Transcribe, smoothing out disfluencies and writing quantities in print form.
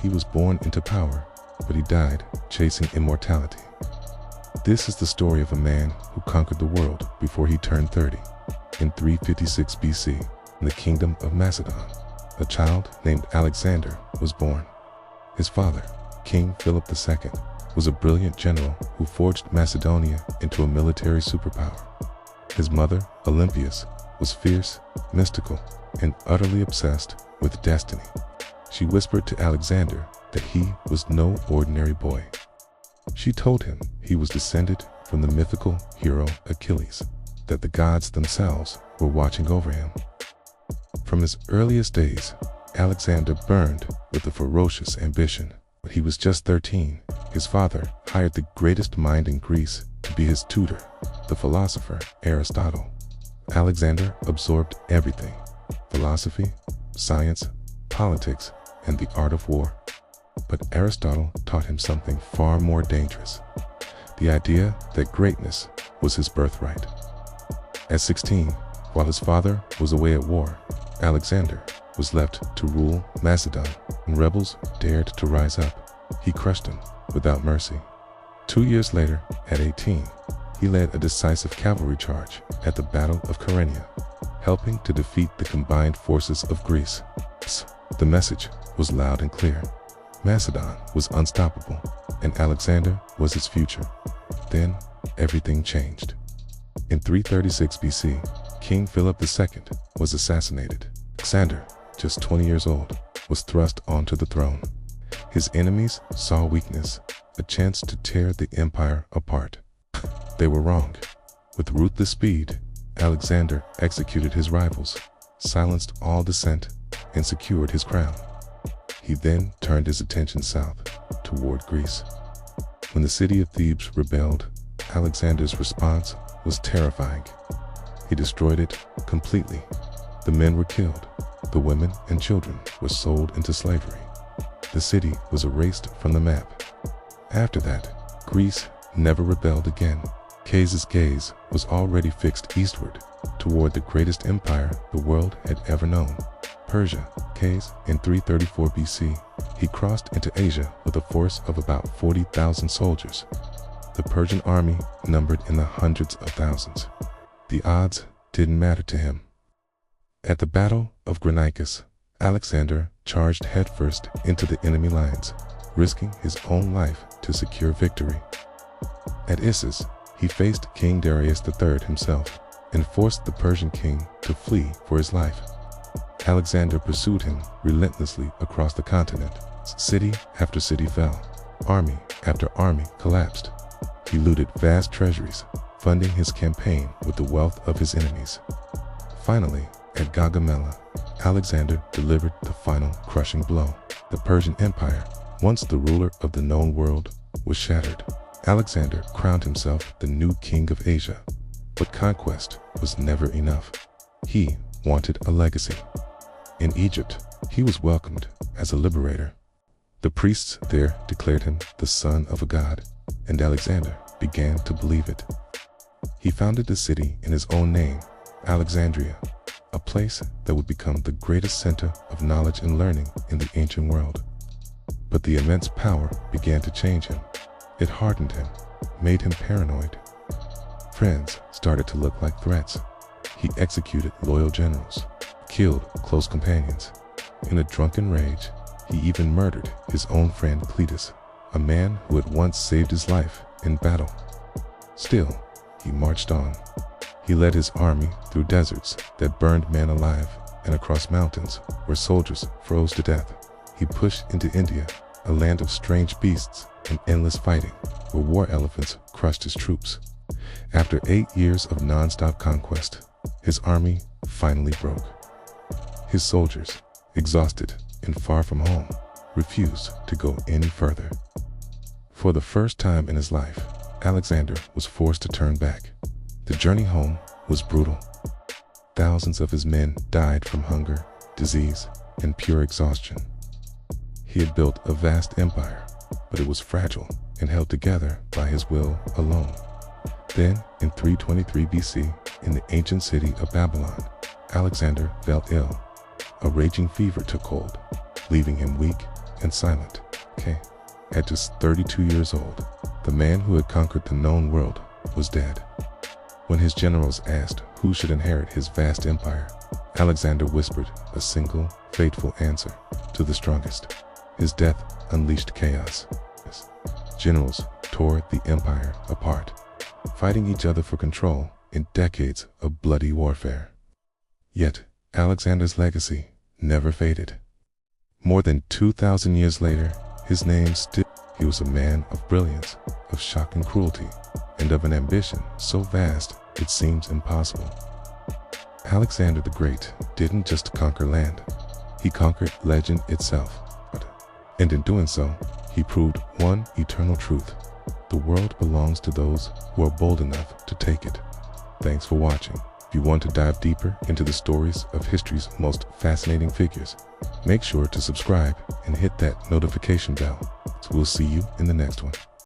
He was born into power, but he died chasing immortality. This is the story of a man who conquered the world before he turned 30. In 356 BC, in the kingdom of Macedon, a child named Alexander was born. His father, King Philip II, was a brilliant general who forged Macedonia into a military superpower. His mother, Olympias, was fierce, mystical, and utterly obsessed with destiny. She whispered to Alexander that he was no ordinary boy. She told him he was descended from the mythical hero Achilles, that the gods themselves were watching over him. From his earliest days, Alexander burned with a ferocious ambition. When he was just 13, his father hired the greatest mind in Greece to be his tutor, the philosopher Aristotle. Alexander absorbed everything: philosophy, science, politics, and the art of war. But Aristotle taught him something far more dangerous: the idea that greatness was his birthright. At 16, while his father was away at war, Alexander was left to rule Macedon. When rebels dared to rise up, he crushed them without mercy. 2 years later, at 18, he led a decisive cavalry charge at the Battle of Chaeronea, helping to defeat the combined forces of Greece. The message was loud and clear: Macedon was unstoppable, and Alexander was its future. Then, everything changed. In 336 BC, King Philip II was assassinated. Alexander, just 20 years old, was thrust onto the throne. His enemies saw weakness, a chance to tear the empire apart. They were wrong. With ruthless speed, Alexander executed his rivals, silenced all dissent, and secured his crown. He then turned his attention south, toward Greece. When the city of Thebes rebelled, Alexander's response was terrifying. He destroyed it completely. The men were killed. The women and children were sold into slavery. The city was erased from the map. After that, Greece never rebelled again. Caesar's gaze was already fixed eastward, toward the greatest empire the world had ever known, Persia. In 334 BC, he crossed into Asia with a force of about 40,000 soldiers. The Persian army numbered in the hundreds of thousands. The odds didn't matter to him. At the Battle of Granicus, Alexander charged headfirst into the enemy lines, risking his own life to secure victory. At Issus, he faced King Darius III himself and forced the Persian king to flee for his life. Alexander pursued him relentlessly across the continent. City after city fell. Army after army collapsed. He looted vast treasuries, funding his campaign with the wealth of his enemies. Finally, at Gaugamela, Alexander delivered the final crushing blow. The Persian Empire, once the ruler of the known world, was shattered. Alexander crowned himself the new king of Asia. But conquest was never enough. He wanted a legacy. In Egypt, he was welcomed as a liberator. The priests there declared him the son of a god, and Alexander began to believe it. He founded a city in his own name, Alexandria, a place that would become the greatest center of knowledge and learning in the ancient world. But the immense power began to change him. It hardened him, made him paranoid. Friends started to look like threats. He executed loyal generals, killed close companions. In a drunken rage, he even murdered his own friend Cletus, a man who had once saved his life in battle. Still, he marched on. He led his army through deserts that burned men alive and across mountains where soldiers froze to death. He pushed into India, a land of strange beasts and endless fighting, where war elephants crushed his troops. After 8 years of non-stop conquest, his army finally broke. His soldiers, exhausted and far from home, refused to go any further. For the first time in his life, Alexander was forced to turn back. The journey home was brutal. Thousands of his men died from hunger, disease, and pure exhaustion. He had built a vast empire, but it was fragile and held together by his will alone. Then, in 323 BC, in the ancient city of Babylon, Alexander fell ill. A raging fever took hold, leaving him weak and silent. Okay. At just 32 years old, the man who had conquered the known world was dead. When his generals asked who should inherit his vast empire, Alexander whispered a single, fateful answer: to the strongest. His death unleashed chaos. His generals tore the empire apart, fighting each other for control in decades of bloody warfare. Yet, Alexander's legacy never faded. More than 2,000 years later, his name still. He was a man of brilliance, of shocking cruelty, and of an ambition so vast it seems impossible. Alexander the Great didn't just conquer land, he conquered legend itself. And in doing so, he proved one eternal truth: the world belongs to those who are bold enough to take it. Thanks for watching. If you want to dive deeper into the stories of history's most fascinating figures, make sure to subscribe and hit that notification bell. So we'll see you in the next one.